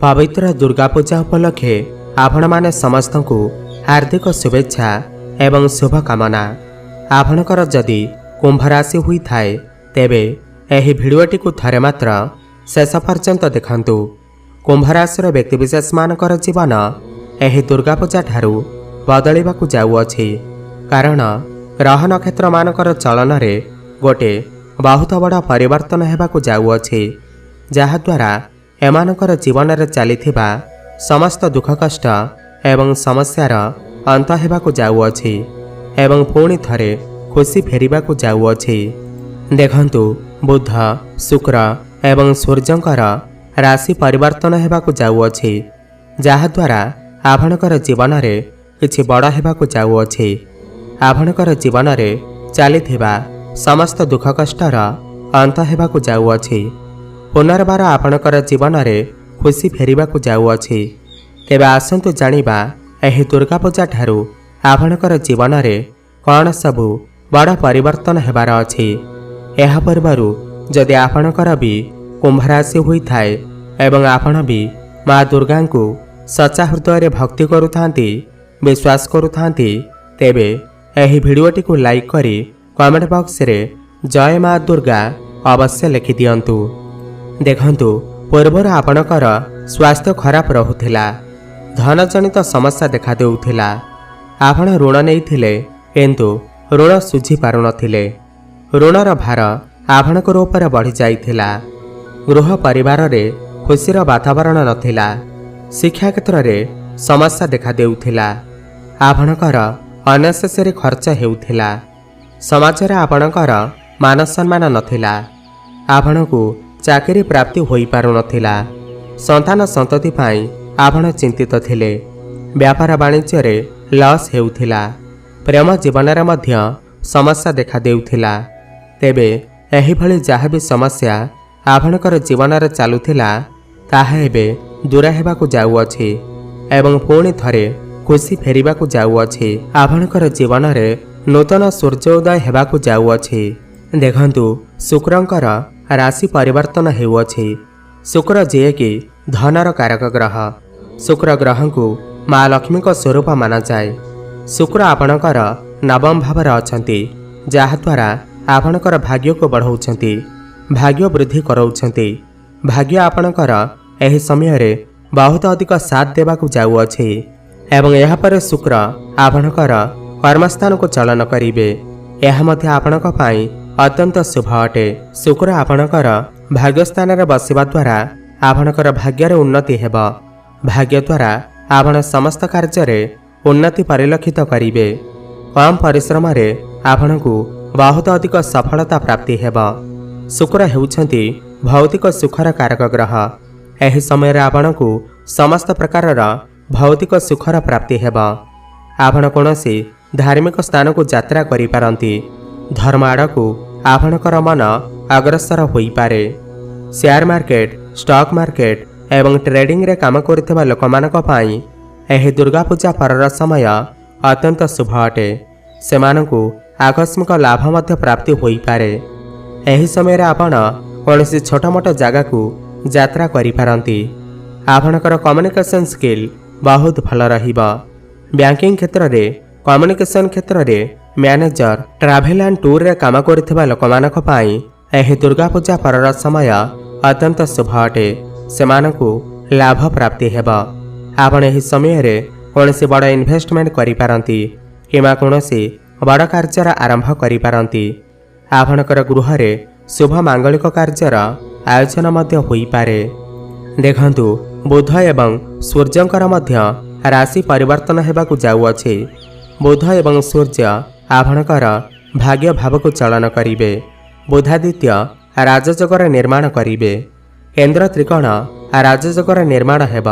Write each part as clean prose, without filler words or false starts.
पवित्र दुर्गा पूजा उपलक्षे आपण माने समस्त को हार्दिक शुभेच्छा एवं शुभकामना। आपणकर जदि कुंभ राशि हुई थाए तेबे एही भिडियोटी को थरे मात्र शेष पर्यंत देखंतु। कुंभ राशि व्यक्तिविशेष मानकर जीवन एही दुर्गा पूजा ठारू बदलिबाकू जाउअछि, कारण ग्रह नक्षत्र मानकर चलन रे गोटे बहुत बड़ा परिवर्तन हेबाकू जाउअछि, जहाद्वारा एमानकर जीवन रे चलीथिबा समस्त दुख कष्ट एवं समस्यार अंत हेबाकू जाउअछि एवं पुणी थरे खुशी फेरिबाकू जाउअछि। देखंतु बुध शुक्र एवं सूर्यंकर राशि परिवर्तन हेबाकू जाउअछि, जहाद्वारा आपणकर जीवन रे किछि बड़ हेबाकू जाउअछि। आपणकर जीवन रे चलीथिबा समस्त दुख कष्टर अंत हेबाकू जाउअछि। पुनर्बार आपणकर जीवन रे खुशी फेरिबाकू जाउअछि। तेबे आसंतु जानिबा एही दुर्गा पूजा ठारू आपणकर जीवन रे कौन सबु बड़ परिवर्तन हेबार अछि। एहा पूर्वरु जदि आपणकर भी कुंभ राशि हुई थाए एवं आपण भी माँ दुर्गा को सच्चा हृदय रे भक्ति करुथांती, विश्वास करुथांती, तेबे एही भिडियोटी को लाइक करी कमेंट बॉक्स रे जय माँ दुर्गा अवश्य लिखि दियंतु। देखंतु पूर्वर आपणकर स्वास्थ्य खराब रहुथिला, धन जनित समस्या देखा देउथिला, आपण ऋण नेइथिले किंतु ऋण सुझी पारु नथिले, ऋणर भार आपणकर ऊपर बढ़ी जाइथिला, गृह परिवार रे खुशीर वातावरण नथिला, शिक्षा क्षेत्र रे समस्या देखा देउथिला, आपणकर अनेसेसरी खर्च हेउथिला, समाज रे आपणकर मान सम्मान नथिला, आपणकू चाकरी प्राप्ति होई पारु नथिला, संतान संतति पाई आपण चिंतित थिले, व्यापार वाणिज्य रे लॉस हेउथिला, प्रेम जीवन रे मध्य समस्या देखा देउथिला। तेबे एही भली जहाँ भी समस्या आपणकर जीवन रे चालुथिला ताहा एबे दूर हेबाकू जाउअछि एवं पुणी थरे खुशी फेरिबाकू जाउअछि। आपणकर जीवन रे नूतन सूर्योदय हेबाकू जाउअछि। देखंतु शुक्रंकर राशि परिवर्तन हेउअछि। शुक्र जे कि धनर कारक ग्रह, शुक्र ग्रह को माँ लक्ष्मी को स्वरूप माना जाए। शुक्र आपणकर नवम भावर अछंती, जहाद्वारा आपणकर भाग्य को बढ़ाउछंती, भाग्य वृद्धि कराउछंती। भाग्य आपणकर एही समय रे बहुत अधिक साथ देबाकू जाउअछि एवं यह पर शुक्र आपणकर कर्मस्थान को चलन करिवे। यह मध्य आपणक पाई अत्यंत शुभ अटे। शुक्र आपणकर भाग्यस्थान रे बसिबा द्वारा आपणकर भाग्य रे उन्नति हेब। भाग्य द्वारा आपण समस्त कार्य रे उन्नति परिलक्षित करिवे। कम परिश्रम रे आपणकू बहुत अधिक सफलता प्राप्ति हेब। शुक्र हेउछंती भौतिक सुखर कारक ग्रह। एही समय रे आपणकू समस्त प्रकारर भौतिक सुखर प्राप्ति हेब। आपण कोनोसी धार्मिक स्थान को यात्रा करि पारंती। धर्म आड़कू आपणकर मन अग्रसर होई पारे। शेयर मार्केट, स्टॉक मार्केट एवं ट्रेडिंग रे काम करथिबा लोकमानक पाई एही दुर्गा पूजा परर समय अत्यंत शुभ अटे। सेमानकू आकस्मिक लाभ मध्य प्राप्ति होई पारे। एही समय रे आपण कोनोसी छोट मोट जगह को यात्रा करि पारंती। आपणकर कम्युनिकेशन स्किल बहुत भल रहिबा। बैंकिंग क्षेत्र रे, कम्युनिकेशन क्षेत्र रे, मैनेजर, ट्रैवल एंड टूर रे काम करथिबा लोकमानक पाई एही दुर्गा पूजा परर समय अत्यंत शुभ अटे। सेमानकू लाभ प्राप्ति हेब। आपण एही समय रे कोनोसी बड़ इन्वेस्टमेंट करि पारंती किमा कोनोसी बड़ कार्यर आरंभ करि पारंती। आपणकर गृह रे शुभ मांगलिक कार्यर आयोजन मध्य होई पारे। देखंतु बुध एवं सूर्यंकर मध्य राशि परिवर्तन हेबाकू जाउअछि। बुध एवं सूर्य आपणकर भाग्य भाव को चलन करिवे। बुधादित्य राजयोगर निर्माण करिवे। केंद्र त्रिकोण राजयोगर निर्माण हेब,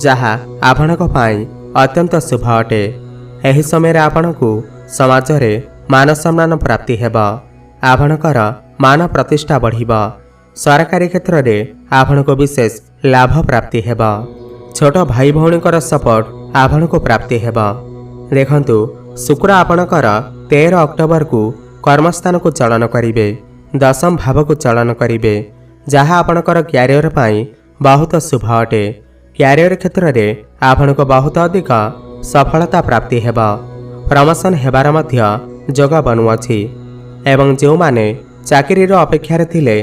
जहा आपणक पाई अत्यंत शुभ अटे। एही समय रे आपणकू समाज रे मान सम्मान प्राप्ति हेब। आपणकर मान प्रतिष्ठा बढ़िब। सरकारी क्षेत्र रे आपणको विशेष लाभ प्राप्ति हेब। छोट भाई भौणीकर सपोर्ट आपणको प्राप्ति हेब। देखंतु शुक्र आपणकर 13 अक्टोबर को कर्मस्थान को चलन करिवे। दशम भाव को चलन करिवे, जहाँ आपणकर क्यारियर पाई बहुत शुभ अटे। କ୍ୟାରିୟର କ୍ଷେତ୍ରରେ ଆପଣଙ୍କୁ ବହୁତ ଅଧିକ ସଫଳତା ପ୍ରାପ୍ତି ହେବ। ପ୍ରମୋସନ୍ ହେବାର ମଧ୍ୟ ଯୋଗ ବନୁଅଛି ଏବଂ ଯେଉଁମାନେ ଚାକିରିର ଅପେକ୍ଷାରେ ଥିଲେ,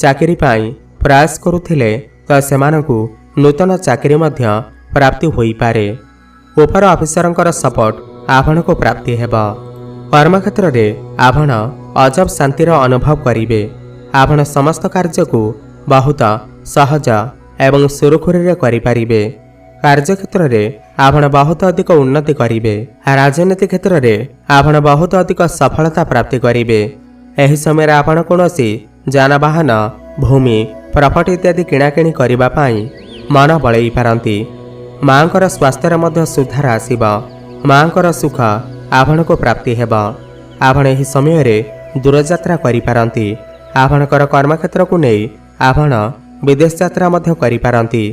ଚାକିରି ପାଇଁ ପ୍ରୟାସ କରୁଥିଲେ, ତ ସେମାନଙ୍କୁ ନୂତନ ଚାକିରି ମଧ୍ୟ ପ୍ରାପ୍ତି ହୋଇପାରେ। ଉପର ଅଫିସରଙ୍କର ସପୋର୍ଟ ଆପଣଙ୍କୁ ପ୍ରାପ୍ତି ହେବ। କର୍ମକ୍ଷେତ୍ରରେ ଆପଣ ଅଜବ ଶାନ୍ତିର ଅନୁଭବ କରିବେ। ଆପଣ ସମସ୍ତ କାର୍ଯ୍ୟକୁ ବହୁତ ସହଜ ଏବଂ ସୁରୁଖୁରୁରେ କରିପାରିବେ। କାର୍ଯ୍ୟକ୍ଷେତ୍ରରେ ଆପଣ ବହୁତ ଅଧିକ ଉନ୍ନତି କରିବେ। ରାଜନୀତି କ୍ଷେତ୍ରରେ ଆପଣ ବହୁତ ଅଧିକ ସଫଳତା ପ୍ରାପ୍ତି କରିବେ। ଏହି ସମୟରେ ଆପଣ କୌଣସି ଯାନବାହନ, ଭୂମି, ପ୍ରପର୍ଟି ଇତ୍ୟାଦି କିଣାକିଣି କରିବା ପାଇଁ ମନ ବଳେଇ ପାରନ୍ତି। ମାଙ୍କର ସ୍ୱାସ୍ଥ୍ୟରେ ମଧ୍ୟ ସୁଧାର ଆସିବ। ମାଙ୍କର ସୁଖ ଆପଣଙ୍କୁ ପ୍ରାପ୍ତି ହେବ। ଆପଣ ଏହି ସମୟରେ ଦୂରଯାତ୍ରା କରିପାରନ୍ତି। ଆପଣଙ୍କର କର୍ମକ୍ଷେତ୍ରକୁ ନେଇ ଆପଣ ବିଦେଶ ଯାତ୍ରା ମଧ୍ୟ କରିପାରନ୍ତି।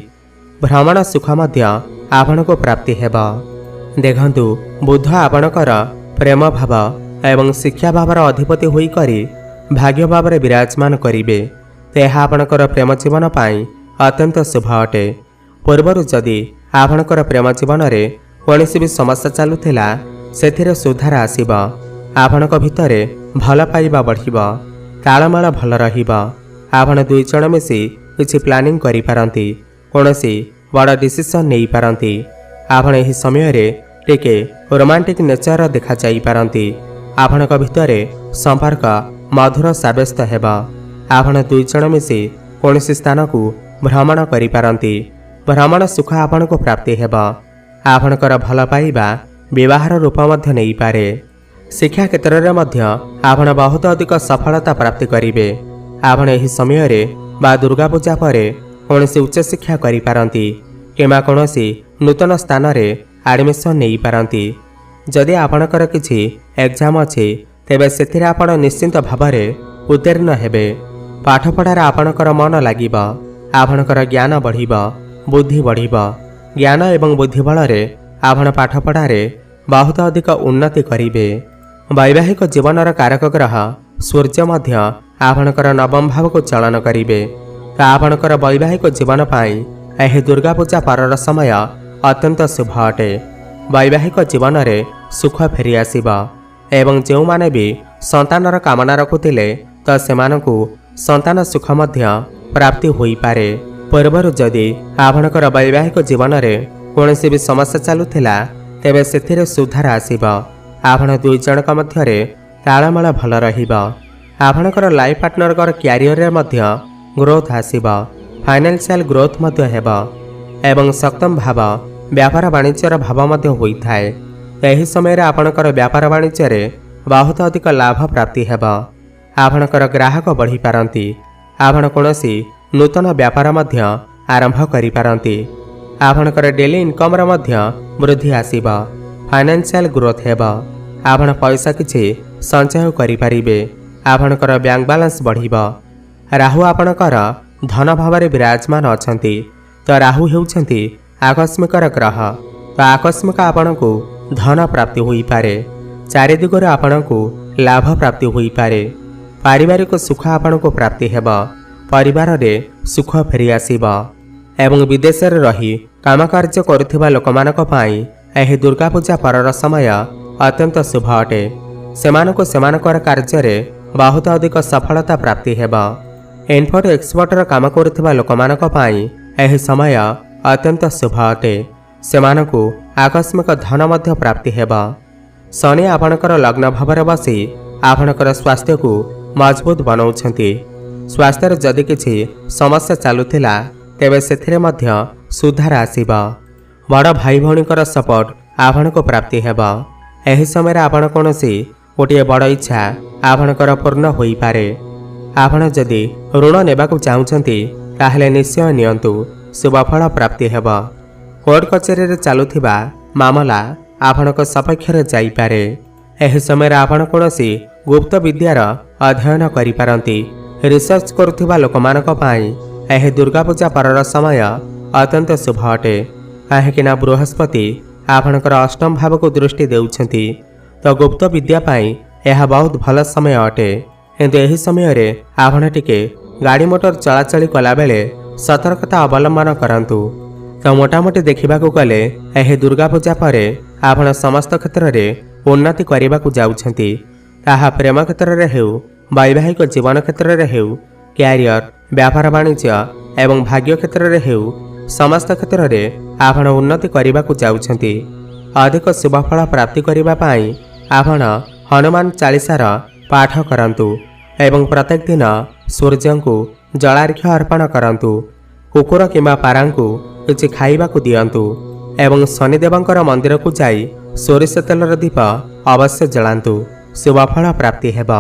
ଭ୍ରମଣ ସୁଖ ମଧ୍ୟ ଆପଣଙ୍କୁ ପ୍ରାପ୍ତି ହେବ। ଦେଖନ୍ତୁ, ବୁଧ ଆପଣଙ୍କର ପ୍ରେମ ଭାବ ଏବଂ ଶିକ୍ଷା ଭାବର ଅଧିପତି ହୋଇକରି ଭାଗ୍ୟ ଭାବରେ ବିରାଜମାନ କରିବେ। ଏହା ଆପଣଙ୍କର ପ୍ରେମ ଜୀବନ ପାଇଁ ଅତ୍ୟନ୍ତ ଶୁଭ ଅଟେ। ପୂର୍ବରୁ ଯଦି ଆପଣଙ୍କର ପ୍ରେମ ଜୀବନରେ କୌଣସି ବି ସମସ୍ୟା ଚାଲୁଥିଲା, ସେଥିରେ ସୁଧାର ଆସିବ। ଆପଣଙ୍କ ଭିତରେ ଭଲ ପାଇବା ବଢ଼ିବ। ତାଳମେଳ ଭଲ ରହିବ। ଆପଣ ଦୁଇ ଜଣ ମିଶି କିଛି ପ୍ଲାନିଂ କରିପାରନ୍ତି। କୌଣସି ବଡ଼ ଡିସିସନ୍ ନେଇପାରନ୍ତି। ଆପଣ ଏହି ସମୟରେ ଟିକେ ରୋମାଣ୍ଟିକ ନେଚର ଦେଖାଯାଇପାରନ୍ତି। ଆପଣଙ୍କ ଭିତରେ ସମ୍ପର୍କ ମଧୁର ସାବ୍ୟସ୍ତ ହେବ। ଆପଣ ଦୁଇ ଜଣ ମିଶି କୌଣସି ସ୍ଥାନକୁ ଭ୍ରମଣ କରିପାରନ୍ତି। ଭ୍ରମଣ ସୁଖ ଆପଣଙ୍କୁ ପ୍ରାପ୍ତି ହେବ। ଆପଣଙ୍କର ଭଲ ପାଇବା ବିବାହର ରୂପ ମଧ୍ୟ ନେଇପାରେ। ଶିକ୍ଷା କ୍ଷେତ୍ରରେ ମଧ୍ୟ ଆପଣ ବହୁତ ଅଧିକ ସଫଳତା ପ୍ରାପ୍ତି କରିବେ। ଆପଣ ଏହି ସମୟରେ ବା ଦୁର୍ଗା ପୂଜା ପରେ କୌଣସି ଉଚ୍ଚଶିକ୍ଷା କରିପାରନ୍ତି କିମ୍ବା କୌଣସି ନୂତନ ସ୍ଥାନରେ ଆଡ଼ମିସନ୍ ନେଇପାରନ୍ତି। ଯଦି ଆପଣଙ୍କର କିଛି ଏକ୍ଜାମ୍ ଅଛି, ତେବେ ସେଥିରେ ଆପଣ ନିଶ୍ଚିନ୍ତ ଭାବରେ ଉତ୍ତୀର୍ଣ୍ଣ ହେବେ। ପାଠପଢ଼ାରେ ଆପଣଙ୍କର ମନ ଲାଗିବ। ଆପଣଙ୍କର ଜ୍ଞାନ ବଢ଼ିବ, ବୁଦ୍ଧି ବଢ଼ିବ। ଜ୍ଞାନ ଏବଂ ବୁଦ୍ଧି ବଳରେ ଆପଣ ପାଠପଢ଼ାରେ ବହୁତ ଅଧିକ ଉନ୍ନତି କରିବେ। ବୈବାହିକ ଜୀବନର କାରକ ଗ୍ରହ ସୂର୍ଯ୍ୟ ମଧ୍ୟ ଆପଣଙ୍କର ନବମ ଭାବକୁ ଚଳନ କରିବେ। ତ ଆପଣଙ୍କର ବୈବାହିକ ଜୀବନ ପାଇଁ ଏହି ଦୁର୍ଗା ପୂଜା ପରର ସମୟ ଅତ୍ୟନ୍ତ ଶୁଭ ଅଟେ। ବୈବାହିକ ଜୀବନରେ ସୁଖ ଫେରିଆସିବ ଏବଂ ଯେଉଁମାନେ ବି ସନ୍ତାନର କାମନା ରଖୁଥିଲେ, ତ ସେମାନଙ୍କୁ ସନ୍ତାନ ସୁଖ ମଧ୍ୟ ପ୍ରାପ୍ତି ହୋଇପାରେ। ପୂର୍ବରୁ ଯଦି ଆପଣଙ୍କର ବୈବାହିକ ଜୀବନରେ କୌଣସି ବି ସମସ୍ୟା ଚାଲୁଥିଲା, ତେବେ ସେଥିରେ ସୁଧାର ଆସିବ। ଆପଣ ଦୁଇ ଜଣଙ୍କ ମଧ୍ୟରେ ତାଳମେଳ ଭଲ ରହିବ। ଆପଣଙ୍କର ଲାଇଫ୍ ପାର୍ଟନରଙ୍କର କ୍ୟାରିୟରରେ ମଧ୍ୟ ଗ୍ରୋଥ୍ ଆସିବ। ଫାଇନାନ୍ସିଆଲ ଗ୍ରୋଥ୍ ମଧ୍ୟ ହେବ ଏବଂ ସପ୍ତମ ଭାବ ବ୍ୟାପାର ବାଣିଜ୍ୟର ଭାବ ମଧ୍ୟ ହୋଇଥାଏ। ଏହି ସମୟରେ ଆପଣଙ୍କର ବ୍ୟାପାର ବାଣିଜ୍ୟରେ ବହୁତ ଅଧିକ ଲାଭ ପ୍ରାପ୍ତି ହେବ। ଆପଣଙ୍କର ଗ୍ରାହକ ବଢ଼ିପାରନ୍ତି। ଆପଣ କୌଣସି ନୂତନ ବ୍ୟାପାର ମଧ୍ୟ ଆରମ୍ଭ କରିପାରନ୍ତି। ଆପଣଙ୍କର ଡେଲି ଇନକମ୍ର ମଧ୍ୟ ବୃଦ୍ଧି ଆସିବ। ଫାଇନାନ୍ସିଆଲ ଗ୍ରୋଥ୍ ହେବ। ଆପଣ ପଇସା କିଛି ସଞ୍ଚୟ କରିପାରିବେ। ଆପଣଙ୍କର ବ୍ୟାଙ୍କ ବାଲାନ୍ସ ବଢ଼ିବ। ରାହୁ ଆପଣଙ୍କର ଧନ ଭାବରେ ବିରାଜମାନ ଅଛନ୍ତି। ତ ରାହୁ ହେଉଛନ୍ତି ଆକସ୍ମିକର ଗ୍ରହ। ତ ଆକସ୍ମିକ ଆପଣଙ୍କୁ ଧନ ପ୍ରାପ୍ତି ହୋଇପାରେ। ଚାରିଦିଗରୁ ଆପଣଙ୍କୁ ଲାଭ ପ୍ରାପ୍ତି ହୋଇପାରେ। ପାରିବାରିକ ସୁଖ ଆପଣଙ୍କୁ ପ୍ରାପ୍ତି ହେବ। ପରିବାରରେ ସୁଖ ଫେରିଆସିବ ଏବଂ ବିଦେଶରେ ରହି କାମକାର୍ଯ୍ୟ କରୁଥିବା ଲୋକମାନଙ୍କ ପାଇଁ ଏହି ଦୁର୍ଗା ପୂଜା ପରର ସମୟ ଅତ୍ୟନ୍ତ ଶୁଭ ଅଟେ। ସେମାନଙ୍କୁ ସେମାନଙ୍କର କାର୍ଯ୍ୟରେ ବହୁତ ଅଧିକ ସଫଳତା ପ୍ରାପ୍ତି ହେବ। ଇନପୋର୍ଟ ଏକ୍ସପୋର୍ଟର କାମ କରୁଥିବା ଲୋକମାନଙ୍କ ପାଇଁ ଏହି ସମୟ ଅତ୍ୟନ୍ତ ଶୁଭ ଅଟେ। ସେମାନଙ୍କୁ ଆକସ୍ମିକ ଧନ ମଧ୍ୟ ପ୍ରାପ୍ତି ହେବ। ଶନି ଆପଣଙ୍କର ଲଗ୍ନ ଭାବରେ ବସି ଆପଣଙ୍କର ସ୍ୱାସ୍ଥ୍ୟକୁ ମଜବୁତ ବନାଉଛନ୍ତି। ସ୍ୱାସ୍ଥ୍ୟରେ ଯଦି କିଛି ସମସ୍ୟା ଚାଲୁଥିଲା, ତେବେ ସେଥିରେ ମଧ୍ୟ ସୁଧାର ଆସିବ। ବଡ଼ ଭାଇ ଭଉଣୀଙ୍କର ସପୋର୍ଟ ଆପଣଙ୍କୁ ପ୍ରାପ୍ତି ହେବ। ଏହି ସମୟରେ ଆପଣ କୌଣସି ଗୋଟିଏ ବଡ଼ ଇଚ୍ଛା ଆପଣଙ୍କର ପୂର୍ଣ୍ଣ ହୋଇପାରେ। ଆପଣ ଯଦି ଋଣ ନେବାକୁ ଚାହୁଁଛନ୍ତି, ତାହେଲେ ନିଶ୍ଚୟ ନିଅନ୍ତୁ। ଶୁଭଫଳ ପ୍ରାପ୍ତି ହେବ। କୋର୍ଟ କଚେରୀରେ ଚାଲୁଥିବା ମାମଲା ଆପଣଙ୍କ ସପକ୍ଷରେ ଯାଇପାରେ। ଏହି ସମୟରେ ଆପଣ କୌଣସି ଗୁପ୍ତ ବିଦ୍ୟାର ଅଧ୍ୟୟନ କରିପାରନ୍ତି। ରିସର୍ଚ୍ଚ କରୁଥିବା ଲୋକମାନଙ୍କ ପାଇଁ ଏହି ଦୁର୍ଗା ପୂଜା ପରର ସମୟ ଅତ୍ୟନ୍ତ ଶୁଭ ଅଟେ। କାହିଁକିନା ବୃହସ୍ପତି ଆପଣଙ୍କର ଅଷ୍ଟମ ଭାବକୁ ଦୃଷ୍ଟି ଦେଉଛନ୍ତି। ତ ଗୁପ୍ତ ବିଦ୍ୟା ପାଇଁ ଏହା ବହୁତ ଭଲ ସମୟ ଅଟେ। କିନ୍ତୁ ଏହି ସମୟରେ ଆପଣ ଟିକେ ଗାଡ଼ି ମୋଟର ଚଳାଚଳି କଲାବେଳେ ସତର୍କତା ଅବଲମ୍ବନ କରନ୍ତୁ। ତ ମୋଟାମୋଟି ଦେଖିବାକୁ ଗଲେ ଏହି ଦୁର୍ଗା ପୂଜା ପରେ ଆପଣ ସମସ୍ତ କ୍ଷେତ୍ରରେ ଉନ୍ନତି କରିବାକୁ ଯାଉଛନ୍ତି। ତାହା ପ୍ରେମ କ୍ଷେତ୍ରରେ ହେଉ, ବୈବାହିକ ଜୀବନ କ୍ଷେତ୍ରରେ ହେଉ, କ୍ୟାରିୟର, ବ୍ୟାପାର ବାଣିଜ୍ୟ ଏବଂ ଭାଗ୍ୟ କ୍ଷେତ୍ରରେ ହେଉ, ସମସ୍ତ କ୍ଷେତ୍ରରେ ଆପଣ ଉନ୍ନତି କରିବାକୁ ଯାଉଛନ୍ତି। ଅଧିକ ଶୁଭଫଳ ପ୍ରାପ୍ତି କରିବା ପାଇଁ ଆପଣ ହନୁମାନ ଚାଳିଶାର ପାଠ କରନ୍ତୁ ଏବଂ ପ୍ରତ୍ୟେକ ଦିନ ସୂର୍ଯ୍ୟଙ୍କୁ ଜଳାର୍ଘ୍ୟ ଅର୍ପଣ କରନ୍ତୁ। କୁକୁର କିମ୍ବା ପାରାଙ୍କୁ କିଛି ଖାଇବାକୁ ଦିଅନ୍ତୁ ଏବଂ ଶନିଦେବଙ୍କର ମନ୍ଦିରକୁ ଯାଇ ସୋରିଷ ତେଲର ଦୀପ ଅବଶ୍ୟ ଜଳାନ୍ତୁ। ଶୁଭଫଳ ପ୍ରାପ୍ତି ହେବ।